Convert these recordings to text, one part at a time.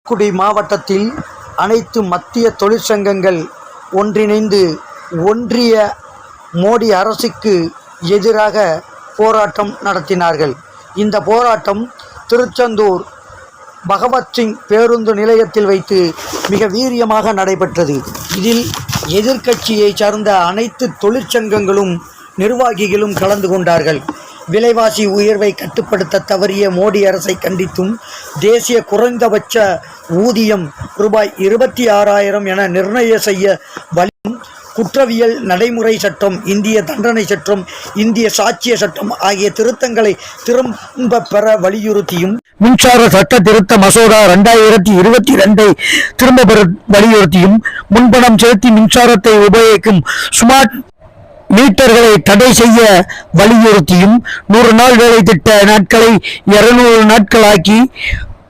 தூத்துக்குடி மாவட்டத்தில் அனைத்து மத்திய தொழிற்சங்கங்கள் ஒன்றிணைந்து ஒன்றிய மோடி அரசுக்கு எதிராக போராட்டம் நடத்தினார்கள். இந்த போராட்டம் திருச்செந்தூர் பகவத் சிங் பேருந்து நிலையத்தில் வைத்து மிக வீரியமாக நடைபெற்றது. இதில் எதிர்க்கட்சியை சார்ந்த அனைத்து தொழிற்சங்கங்களும் நிர்வாகிகளும் கலந்து கொண்டார்கள். விலைவாசி உயர்வை கட்டுப்படுத்த தவறிய மோடி அரசை கண்டித்தும் தேசிய குறைந்தபட்ச ஊதியம் ரூபாய் 26,000 என நிர்ணயம் செய்ய வலியும் குற்றவியல் நடைமுறை சட்டம், இந்திய தண்டனை சட்டம், இந்திய சாட்சிய சட்டம் ஆகிய திருத்தங்களை திரும்ப பெற வலியுறுத்தியும் மின்சார சட்ட திருத்த மசோதா 2022 திரும்ப பெற வலியுறுத்தியும் முன்பணம் செலுத்தி மின்சாரத்தை உபயோகிக்கும் ஸ்மார்ட் மீட்டர்களை தடை செய்ய வலியுறுத்தியும் 100 நாள் வேலை திட்ட நாட்களை 200 நாட்களாக்கி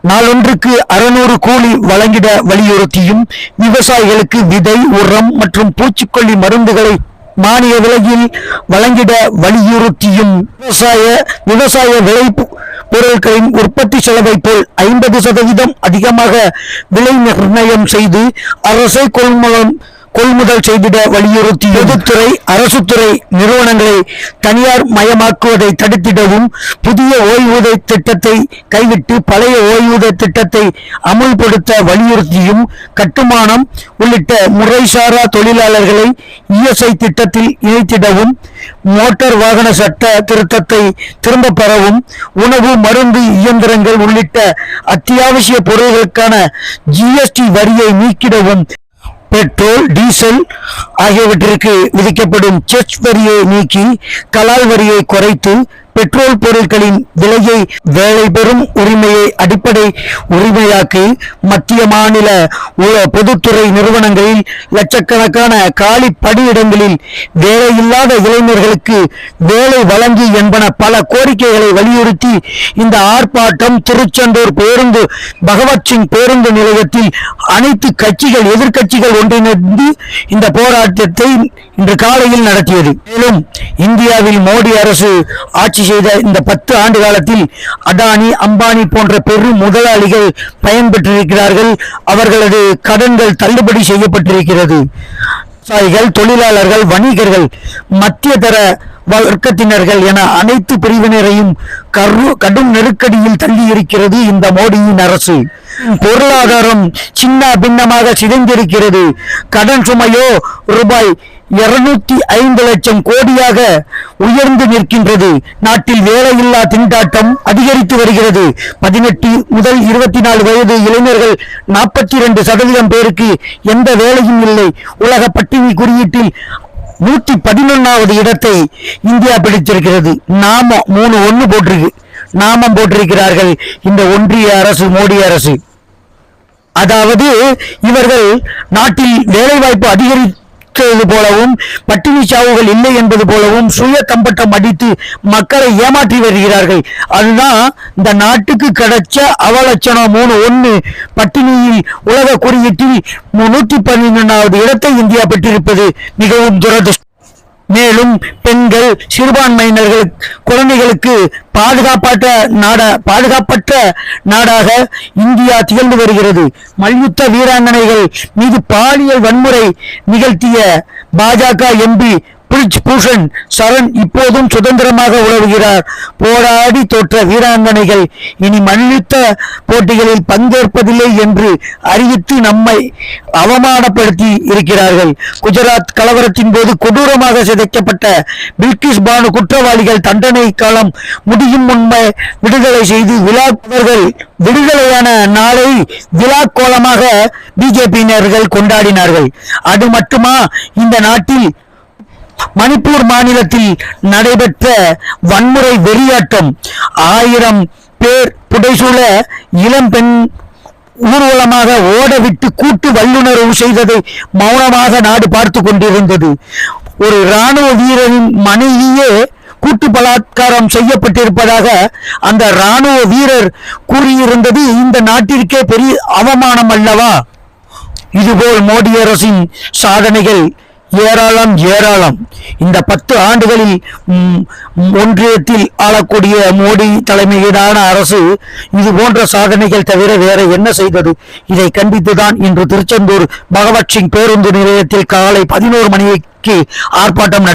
நாளொன்றுக்கு 600 கூலி வழங்கிட வலியுறுத்தியும் விவசாயிகளுக்கு விதை, உரம் மற்றும் பூச்சிக்கொல்லி மருந்துகளை மானிய விலையில் வழங்கிட வலியுறுத்தியும் விவசாய விளை பொருட்களின் உற்பத்தி செலவை போல் 50% அதிகமாக விலை நிர்ணயம் செய்து அரசை கொள்முதல் செய்திட வலியுறுத்தி பொதுத்துறை அரசுத்துறை நிறுவனங்களை தனியார் மயமாக்குவதை தடுத்திடவும் புதிய ஓய்வூதிய திட்டத்தை கைவிட்டு பழைய ஓய்வூதிய திட்டத்தை அமுல்படுத்த வலியுறுத்தியும் கட்டுமானம் உள்ளிட்ட முறைசாரா தொழிலாளர்களை இஎஸ்ஐ திட்டத்தில் இணைத்திடவும் மோட்டார் வாகன சட்ட திருத்தத்தை திரும்ப பெறவும் உணவு, மருந்து, இயந்திரங்கள் உள்ளிட்ட அத்தியாவசிய பொருட்களுக்கான ஜிஎஸ்டி வரியை நீக்கிடவும் பெட்ரோல், டீசல் ஆகியவற்றிற்கு விதிக்கப்படும் செஸ் வரியை நீக்கி கலால் வரியை குறைத்து பெட்ரோல் பொருட்களின் விலையை வேலை பெறும் உரிமையை அடிப்படை உரிமையாக்கி மத்திய மாநில பொதுத்துறை நிறுவனங்களில் லட்சக்கணக்கான காலி பணியிடங்களில் வேலையில்லாத இளைஞர்களுக்கு வேலை வழங்கி என்பன பல கோரிக்கைகளை வலியுறுத்தி இந்த ஆர்ப்பாட்டம் திருச்செந்தூர் பகவத் சிங் பேருந்து நிலையத்தில் அனைத்து கட்சிகள் எதிர்க்கட்சிகள் ஒன்றிணைந்து இந்த போராட்டத்தை இன்று காலையில் நடத்தியது. மேலும் இந்தியாவில் மோடி அரசு ஆட்சி செய்த இந்த 10 ஆண்டு காலத்தில் அடானி, அம்பானி போன்ற பெரும் முதலாளிகள் பயன்பெற்றிருக்கிறார்கள். அவர்களது கடன்கள் தள்ளுபடி செய்யப்பட்டிருக்கிறது. விவசாயிகள், தொழிலாளர்கள், வணிகர்கள், மத்திய தர வர்க்கத்தினர்கள் என அனைத்து பிரிவினரையும் கடும் நெருக்கடியில் தள்ளி இருக்கிறது இந்த மோடியின் அரசு. பொருளாதாரம் சின்ன பின்னமாக சிதைந்திருக்கிறது. கடன் சுமையோ ரூபாய் 205 லட்சம் கோடியாக உயர்ந்து நிற்கின்றது. நாட்டில் வேலையில்லா திண்டாட்டம் அதிகரித்து வருகிறது. 18 முதல் 24 வயது இளைஞர்கள் 42% பேருக்கு எந்த வேலையும் இல்லை. உலக பட்டினி குறியீட்டில் 111வது இடத்தை இந்தியா பிடித்திருக்கிறது. நாமம் 3-1 நாமம் போட்டிருக்கிறார்கள் இந்த ஒன்றிய அரசு, மோடி அரசு. அதாவது இவர்கள் நாட்டில் வேலைவாய்ப்பு அதிகரித்தது போலவும் பட்டினி சாவுகள் இல்லை என்பது போலவும் சுய கம்பட்டம் அடித்து மக்களை ஏமாற்றி வருகிறார்கள். அதுதான் இந்த நாட்டுக்கு கிடைச்ச அவலட்சணம். 3-1 பட்டினியில் உலக குறியீட்டில் 111வது இடத்தை இந்தியா பெற்றிருப்பது மிகவும் துரதிர்ஷ்டம். மேலும் பெண்கள், சிறுபான்மையினர்கள், குழந்தைகளுக்கு பாதுகாப்பற்ற நாடாக இந்தியா திகழ்ந்து வருகிறது. மல்யுத்த வீராங்கனைகள் மீது பாலியல் வன்முறை நிகழ்த்திய பாஜக எம்பி பிரிஜ் பூஷன் சரண் இப்போதும் சுதந்திரமாக உழவுகிறார். போராடி தோற்ற வீராங்கனைகள் இனி மல்யுத்த போட்டிகளில் பங்கேற்பதில்லை என்று அறிவித்து நம்மை அவமானப்படுத்தி இருக்கிறார்கள். குஜராத் கலவரத்தின் போது கொடூரமாக சிதைக்கப்பட்ட பில்கிஸ் பானு குற்றவாளிகள் தண்டனை காலம் முடியும் முன்பே விடுதலை செய்து அவர்கள் விடுதலையான நாளை விழா கோலமாக பிஜேபியினர்கள் கொண்டாடினார்கள். அது மட்டுமா, இந்த நாட்டில் மணிப்பூர் மாநிலத்தில் நடைபெற்ற வன்முறை வெறியாட்டம் 1000 பேர் புடைசூழ இளம் பெண் ஊர்வலமாக ஓடவிட்டு கூட்டு வல்லுணர்வு செய்ததை மௌனமாக நாடு பார்த்து கொண்டிருந்தது. ஒரு இராணுவ வீரரின் மனைவியே கூட்டு பலாத்காரம் செய்யப்பட்டிருப்பதாக அந்த இராணுவ வீரர் கூறியிருந்தது இந்த நாட்டிற்கே பெரிய அவமானம் அல்லவா? இதுபோல் மோடி அரசின் சாதனைகள் ஏராளம் ஏராளம். இந்த 10 ஆண்டுகளில் ஒன்றியத்தில் ஆளக்கூடிய மோடி தலைமையிலான அரசு இது போன்ற சாதனைகள் தவிர வேற என்ன செய்தது? இதை கண்டித்துதான் இன்று திருச்செந்தூர் பகவத் சிங் பேருந்து நிலையத்தில் காலை 11 மணிக்கு ஆர்ப்பாட்டம்